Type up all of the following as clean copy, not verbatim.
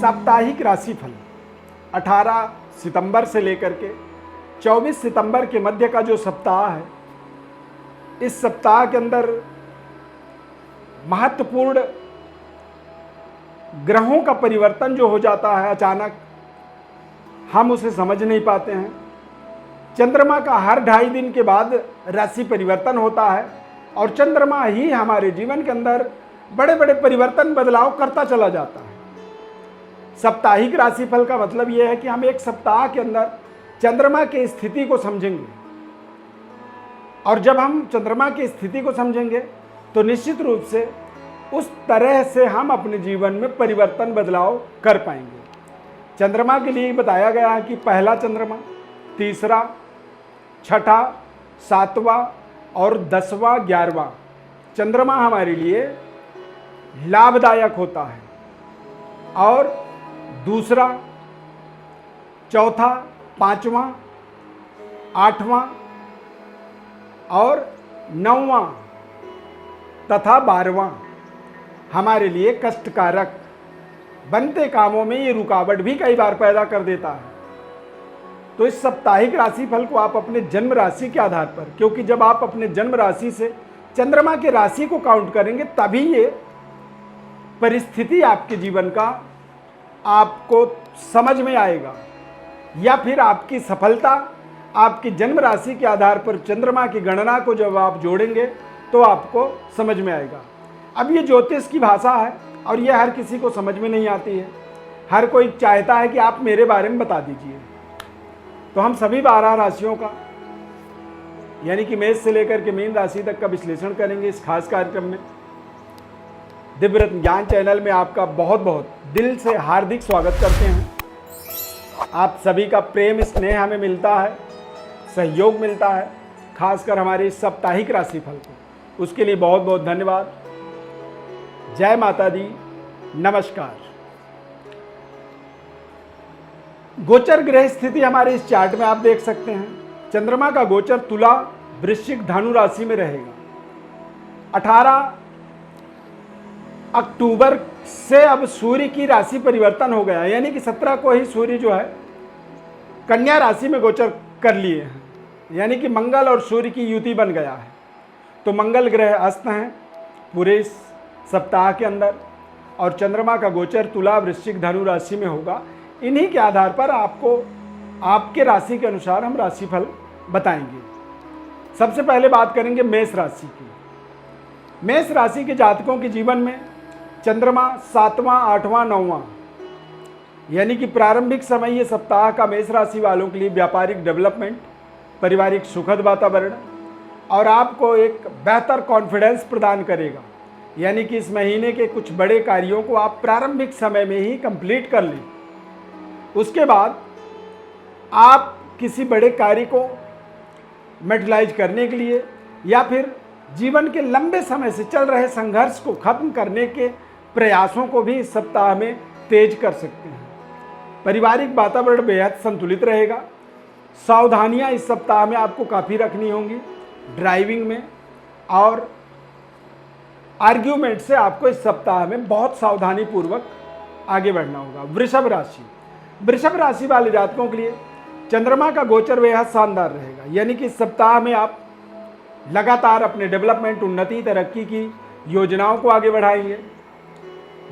साप्ताहिक राशिफल 18 सितंबर से लेकर के 24 सितंबर के मध्य का जो सप्ताह है, इस सप्ताह के अंदर महत्वपूर्ण ग्रहों का परिवर्तन जो हो जाता है अचानक, हम उसे समझ नहीं पाते हैं। चंद्रमा का हर 2.5 दिन के बाद राशि परिवर्तन होता है और चंद्रमा ही हमारे जीवन के अंदर बड़े बड़े परिवर्तन बदलाव करता चला जाता है। साप्ताहिक राशिफल का मतलब यह है कि हम एक सप्ताह के अंदर चंद्रमा की स्थिति को समझेंगे, और जब हम चंद्रमा की स्थिति को समझेंगे तो निश्चित रूप से उस तरह से हम अपने जीवन में परिवर्तन बदलाव कर पाएंगे। चंद्रमा के लिए बताया गया है कि पहला चंद्रमा, तीसरा, छठा, 7वां और 10वां 11वां चंद्रमा हमारे लिए लाभदायक होता है, और दूसरा, चौथा, 5वां, 8वां और 9वां तथा 12वां हमारे लिए कष्टकारक, बनते कामों में ये रुकावट भी कई बार पैदा कर देता है। तो इस साप्ताहिक राशिफल को आप अपने जन्म राशि के आधार पर, क्योंकि जब आप अपने जन्म राशि से चंद्रमा के राशि को काउंट करेंगे तभी ये परिस्थिति आपके जीवन का आपको समझ में आएगा, या फिर आपकी सफलता आपकी जन्म राशि के आधार पर चंद्रमा की गणना को जब आप जोड़ेंगे तो आपको समझ में आएगा। अब ये ज्योतिष की भाषा है और ये हर किसी को समझ में नहीं आती है। हर कोई चाहता है कि आप मेरे बारे में बता दीजिए। तो हम सभी 12 राशियों का, यानी कि मेष से लेकर के मीन राशि तक का विश्लेषण करेंगे इस खास कार्यक्रम में। दिव्य रत्न ज्ञान चैनल में आपका बहुत बहुत दिल से हार्दिक स्वागत करते हैं। आप सभी का प्रेम स्नेह हमें मिलता है, सहयोग मिलता है, खासकर हमारे इस साप्ताहिक राशिफल को, उसके लिए बहुत बहुत धन्यवाद। जय माता दी, नमस्कार। गोचर ग्रह स्थिति हमारे इस चार्ट में आप देख सकते हैं। चंद्रमा का गोचर तुला, वृश्चिक, धनु राशि में रहेगा। 18 अक्टूबर से अब सूर्य की राशि परिवर्तन हो गया, यानी कि 17 को ही सूर्य जो है कन्या राशि में गोचर कर लिए हैं, यानी कि मंगल और सूर्य की युति बन गया है। तो मंगल ग्रह अस्त हैं पूरे इस सप्ताह के अंदर, और चंद्रमा का गोचर तुला, वृश्चिक, धनु राशि में होगा। इन्हीं के आधार पर आपको आपके राशि के अनुसार हम राशिफल बताएंगे। सबसे पहले बात करेंगे मेष राशि की। मेष राशि के जातकों के जीवन में चंद्रमा 7वां, 8वां, 9वां, यानी कि प्रारंभिक समय ये सप्ताह का मेष राशि वालों के लिए व्यापारिक डेवलपमेंट, पारिवारिक सुखद वातावरण और आपको एक बेहतर कॉन्फिडेंस प्रदान करेगा। यानी कि इस महीने के कुछ बड़े कार्यों को आप प्रारंभिक समय में ही कंप्लीट कर लें। उसके बाद आप किसी बड़े कार्य को मेटलाइज करने के लिए या फिर जीवन के लंबे समय से चल रहे संघर्ष को खत्म करने के प्रयासों को भी इस सप्ताह में तेज कर सकते हैं। पारिवारिक वातावरण बेहद संतुलित रहेगा। सावधानियां इस सप्ताह में आपको काफ़ी रखनी होंगी ड्राइविंग में, और आर्ग्यूमेंट से आपको इस सप्ताह में बहुत सावधानी पूर्वक आगे बढ़ना होगा। वृषभ राशि, वृषभ राशि वाले जातकों के लिए चंद्रमा का गोचर बेहद शानदार रहेगा, यानी कि इस सप्ताह में आप लगातार अपने डेवलपमेंट, उन्नति, तरक्की की योजनाओं को आगे बढ़ाएंगे।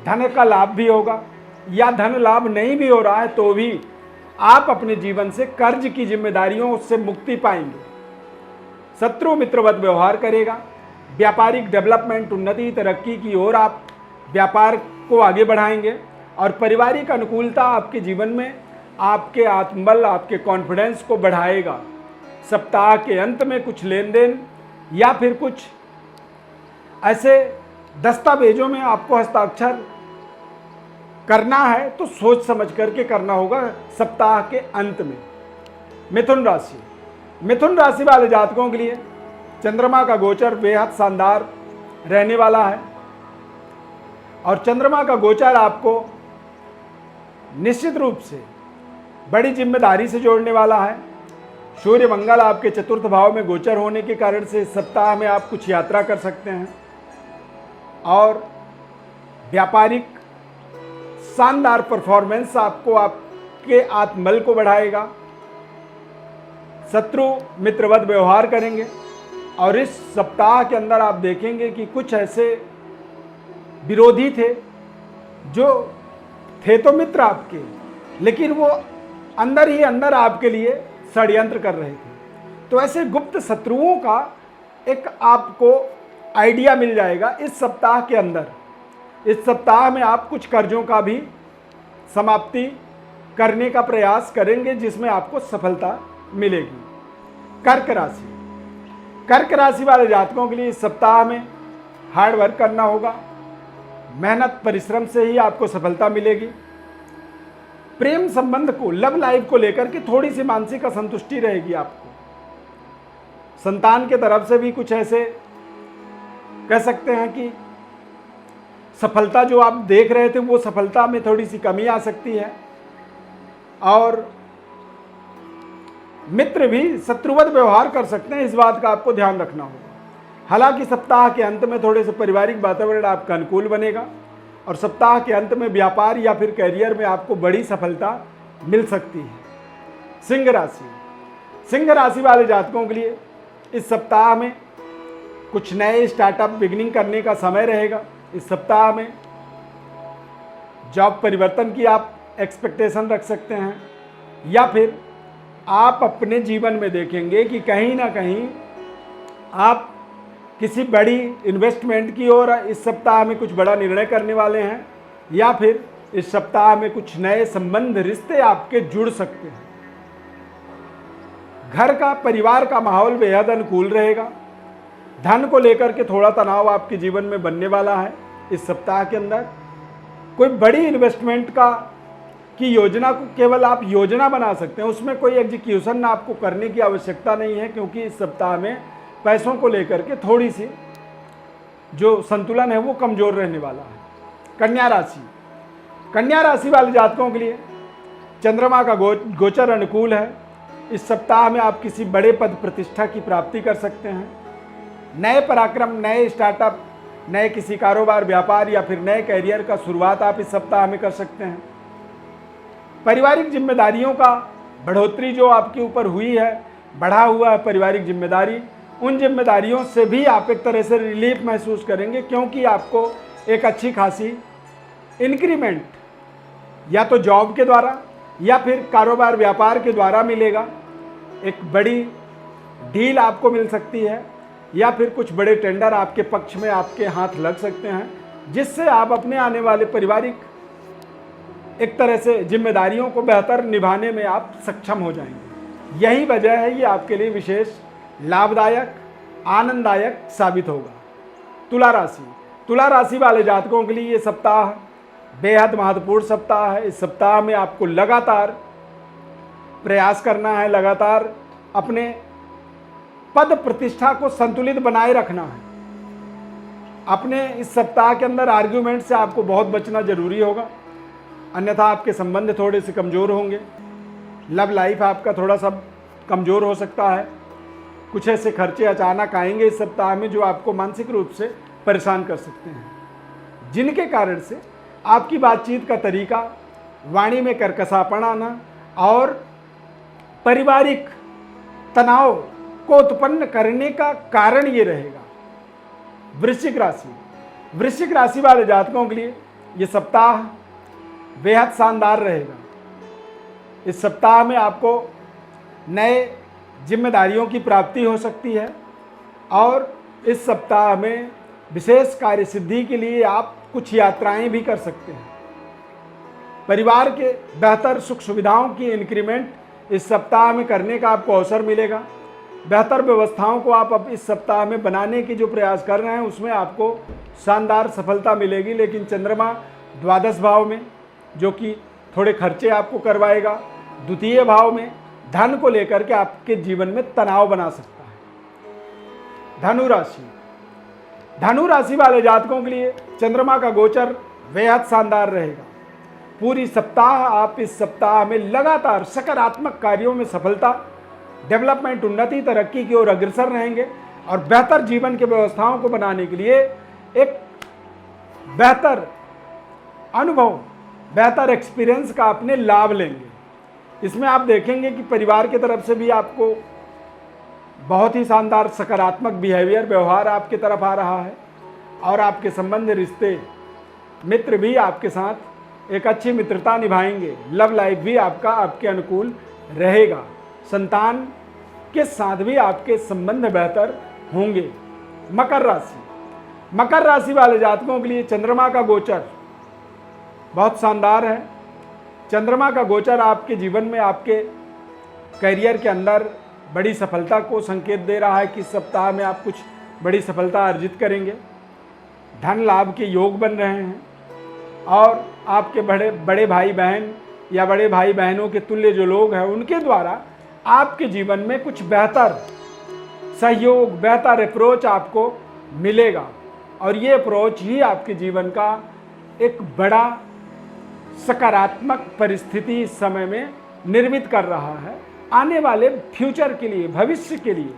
धन का लाभ भी होगा, या धन लाभ नहीं भी हो रहा है तो भी आप अपने जीवन से कर्ज की जिम्मेदारियों से मुक्ति पाएंगे। शत्रु मित्रवत व्यवहार करेगा। व्यापारिक डेवलपमेंट, उन्नति, तरक्की की ओर आप व्यापार को आगे बढ़ाएंगे, और पारिवारिक अनुकूलता आपके जीवन में आपके आत्मबल, आपके कॉन्फिडेंस को बढ़ाएगा। सप्ताह के अंत में कुछ लेन देन या फिर कुछ ऐसे दस्तावेजों में आपको हस्ताक्षर करना है तो सोच समझ करके करना होगा सप्ताह के अंत में। मिथुन राशि, मिथुन राशि वाले जातकों के लिए चंद्रमा का गोचर बेहद शानदार रहने वाला है, और चंद्रमा का गोचर आपको निश्चित रूप से बड़ी जिम्मेदारी से जोड़ने वाला है। सूर्य मंगल आपके चतुर्थ भाव में गोचर होने के कारण से इस सप्ताह में आप कुछ यात्रा कर सकते हैं, और व्यापारिक शानदार परफॉर्मेंस आपको आपके आत्मबल को बढ़ाएगा। शत्रु मित्रवत व्यवहार करेंगे और इस सप्ताह के अंदर आप देखेंगे कि कुछ ऐसे विरोधी थे जो थे तो मित्र आपके, लेकिन वो अंदर ही अंदर आपके लिए षड्यंत्र कर रहे थे। तो ऐसे गुप्त शत्रुओं का एक आपको आइडिया मिल जाएगा इस सप्ताह के अंदर। इस सप्ताह में आप कुछ कर्जों का भी समाप्ति करने का प्रयास करेंगे जिसमें आपको सफलता मिलेगी। कर्क राशि, कर्क राशि वाले जातकों के लिए इस सप्ताह में हार्ड वर्क करना होगा। मेहनत परिश्रम से ही आपको सफलता मिलेगी। प्रेम संबंध को, लव लाइफ को लेकर के थोड़ी सी मानसिक असंतुष्टि रहेगी आपको। संतान के तरफ से भी कुछ ऐसे कह सकते हैं कि सफलता जो आप देख रहे थे वो सफलता में थोड़ी सी कमी आ सकती है। और मित्र भी शत्रुवत व्यवहार कर सकते हैं, इस बात का आपको ध्यान रखना होगा। हालांकि सप्ताह के अंत में थोड़े से पारिवारिक वातावरण आपका अनुकूल बनेगा और सप्ताह के अंत में व्यापार या फिर करियर में आपको बड़ी सफलता मिल सकती है। सिंह राशि, सिंह राशि वाले जातकों के लिए इस सप्ताह में कुछ नए स्टार्टअप बिगिनिंग करने का समय रहेगा। इस सप्ताह में जॉब परिवर्तन की आप एक्सपेक्टेशन रख सकते हैं या फिर आप अपने जीवन में देखेंगे कि कहीं ना कहीं आप किसी बड़ी इन्वेस्टमेंट की ओर इस सप्ताह में कुछ बड़ा निर्णय करने वाले हैं या फिर इस सप्ताह में कुछ नए संबंध रिश्ते आपके जुड़ सकते हैं। घर का, परिवार का माहौल बेहद अनुकूल रहेगा। धन को लेकर के थोड़ा तनाव आपके जीवन में बनने वाला है। इस सप्ताह के अंदर कोई बड़ी इन्वेस्टमेंट की योजना को केवल आप योजना बना सकते हैं, उसमें कोई एग्जीक्यूशन आपको करने की आवश्यकता नहीं है, क्योंकि इस सप्ताह में पैसों को लेकर के थोड़ी सी जो संतुलन है वो कमजोर रहने वाला है। कन्या राशि, कन्या राशि वाले जातकों के लिए चंद्रमा का गोचर अनुकूल है। इस सप्ताह में आप किसी बड़े पद प्रतिष्ठा की प्राप्ति कर सकते हैं। नए पराक्रम, नए स्टार्टअप, नए किसी कारोबार, व्यापार या फिर नए कैरियर का शुरुआत आप इस सप्ताह में कर सकते हैं। पारिवारिक जिम्मेदारियों का बढ़ोतरी जो आपके ऊपर हुई है, बढ़ा हुआ है पारिवारिक जिम्मेदारी, उन जिम्मेदारियों से भी आप एक तरह से रिलीफ महसूस करेंगे, क्योंकि आपको एक अच्छी खासी इंक्रीमेंट या तो जॉब के द्वारा या फिर कारोबार व्यापार के द्वारा मिलेगा। एक बड़ी डील आपको मिल सकती है या फिर कुछ बड़े टेंडर आपके पक्ष में आपके हाथ लग सकते हैं, जिससे आप अपने आने वाले पारिवारिक एक तरह से जिम्मेदारियों को बेहतर निभाने में आप सक्षम हो जाएंगे। यही वजह है ये आपके लिए विशेष लाभदायक, आनंददायक साबित होगा। तुला राशि, तुला राशि वाले जातकों के लिए ये सप्ताह बेहद महत्वपूर्ण सप्ताह है। इस सप्ताह में आपको लगातार प्रयास करना है, लगातार अपने पद प्रतिष्ठा को संतुलित बनाए रखना है। अपने इस सप्ताह के अंदर आर्ग्यूमेंट से आपको बहुत बचना जरूरी होगा, अन्यथा आपके संबंध थोड़े से कमज़ोर होंगे। लव लाइफ आपका थोड़ा सा कमज़ोर हो सकता है। कुछ ऐसे खर्चे अचानक आएंगे इस सप्ताह में जो आपको मानसिक रूप से परेशान कर सकते हैं, जिनके कारण से आपकी बातचीत का तरीका, वाणी में कर्कशापन आना और पारिवारिक तनाव को उत्पन्न करने का कारण ये रहेगा। वृश्चिक राशि, वृश्चिक राशि वाले जातकों के लिए ये सप्ताह बेहद शानदार रहेगा। इस सप्ताह में आपको नए जिम्मेदारियों की प्राप्ति हो सकती है और इस सप्ताह में विशेष कार्य सिद्धि के लिए आप कुछ यात्राएं भी कर सकते हैं। परिवार के बेहतर सुख सुविधाओं की इंक्रीमेंट इस सप्ताह में करने का आपको अवसर मिलेगा। बेहतर व्यवस्थाओं को आप अब इस सप्ताह में बनाने की जो प्रयास कर रहे हैं उसमें आपको शानदार सफलता मिलेगी। लेकिन चंद्रमा द्वादश भाव में जो कि थोड़े खर्चे आपको करवाएगा, द्वितीय भाव में धन को लेकर के आपके जीवन में तनाव बना सकता है। धनु राशि, धनु राशि वाले जातकों के लिए चंद्रमा का गोचर बेहद शानदार रहेगा। पूरी सप्ताह आप इस सप्ताह में लगातार सकारात्मक कार्यों में सफलता, डेवलपमेंट, उन्नति, तरक्की की ओर अग्रसर रहेंगे और बेहतर जीवन की व्यवस्थाओं को बनाने के लिए एक बेहतर अनुभव बेहतर एक्सपीरियंस का अपने लाभ लेंगे। इसमें आप देखेंगे कि परिवार की तरफ से भी आपको बहुत ही शानदार सकारात्मक व्यवहार आपकी तरफ आ रहा है, और आपके संबंध, रिश्ते, मित्र भी आपके साथ एक अच्छी मित्रता निभाएंगे। लव लाइफ भी आपका आपके अनुकूल रहेगा। संतान के साथ भी आपके संबंध बेहतर होंगे। मकर राशि, मकर राशि वाले जातकों के लिए चंद्रमा का गोचर बहुत शानदार है। चंद्रमा का गोचर आपके जीवन में, आपके करियर के अंदर बड़ी सफलता को संकेत दे रहा है कि इस सप्ताह में आप कुछ बड़ी सफलता अर्जित करेंगे। धन लाभ के योग बन रहे हैं, और आपके बड़े भाई बहन या बड़े भाई बहनों के तुल्य जो लोग हैं, उनके द्वारा आपके जीवन में कुछ बेहतर सहयोग, बेहतर अप्रोच आपको मिलेगा, और ये अप्रोच ही आपके जीवन का एक बड़ा सकारात्मक परिस्थिति इस समय में निर्मित कर रहा है, आने वाले फ्यूचर के लिए, भविष्य के लिए।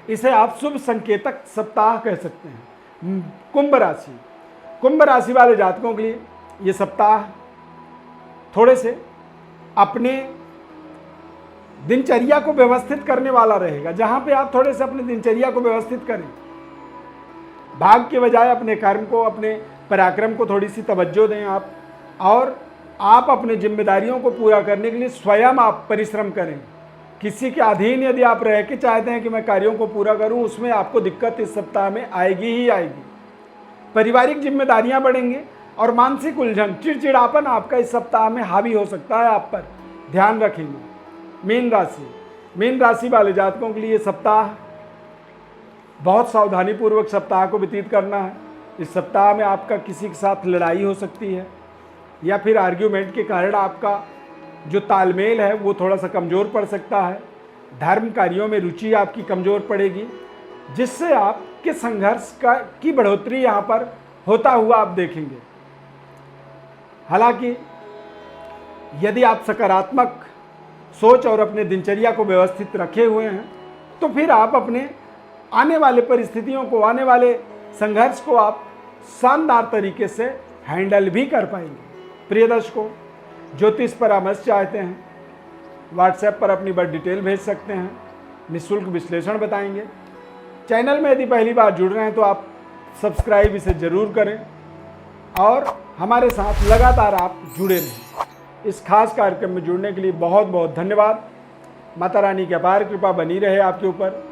इसे आप शुभ संकेतक सप्ताह कह सकते हैं। कुंभ राशि, कुंभ राशि वाले जातकों के लिए ये सप्ताह थोड़े से अपने दिनचर्या को व्यवस्थित करने वाला रहेगा, जहां पे आप थोड़े से अपने दिनचर्या को व्यवस्थित करें। भाग के बजाय अपने कर्म को, अपने पराक्रम को थोड़ी सी तवज्जो दें आप, और आप अपने जिम्मेदारियों को पूरा करने के लिए स्वयं आप परिश्रम करें। किसी के अधीन यदि आप रह के चाहते हैं कि मैं कार्यों को पूरा करूं, उसमें आपको दिक्कत इस सप्ताह में आएगी ही आएगी। पारिवारिक जिम्मेदारियां बढ़ेंगी, और मानसिक उलझन, चिड़चिड़ापन आपका इस सप्ताह में हावी हो सकता है आप पर, ध्यान रखेंगे। मीन राशि, मीन राशि वाले जातकों के लिए सप्ताह बहुत सावधानी पूर्वक सप्ताह को व्यतीत करना है। इस सप्ताह में आपका किसी के साथ लड़ाई हो सकती है, या फिर आर्ग्यूमेंट के कारण आपका जो तालमेल है वो थोड़ा सा कमज़ोर पड़ सकता है। धर्म कार्यों में रुचि आपकी कमज़ोर पड़ेगी, जिससे आपके संघर्ष की बढ़ोतरी यहाँ पर होता हुआ आप देखेंगे। हालांकि यदि आप सकारात्मक सोच और अपने दिनचर्या को व्यवस्थित रखे हुए हैं, तो फिर आप अपने आने वाले परिस्थितियों को, आने वाले संघर्ष को आप शानदार तरीके से हैंडल भी कर पाएंगे। प्रिय दर्शकों, ज्योतिष परामर्श चाहते हैं, व्हाट्सएप पर अपनी बड़ी डिटेल भेज सकते हैं, निःशुल्क विश्लेषण बताएंगे। चैनल में यदि पहली बार जुड़ रहे हैं तो आप सब्सक्राइब इसे ज़रूर करें, और हमारे साथ लगातार आप जुड़े रहें। इस खास कार्यक्रम में जुड़ने के लिए बहुत बहुत धन्यवाद। माता रानी की अपार कृपा बनी रहे आपके ऊपर।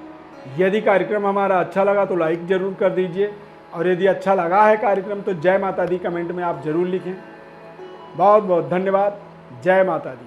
यदि कार्यक्रम हमारा अच्छा लगा तो लाइक ज़रूर कर दीजिए, और यदि अच्छा लगा है कार्यक्रम तो जय माता दी कमेंट में आप ज़रूर लिखें। बहुत बहुत धन्यवाद। जय माता दी।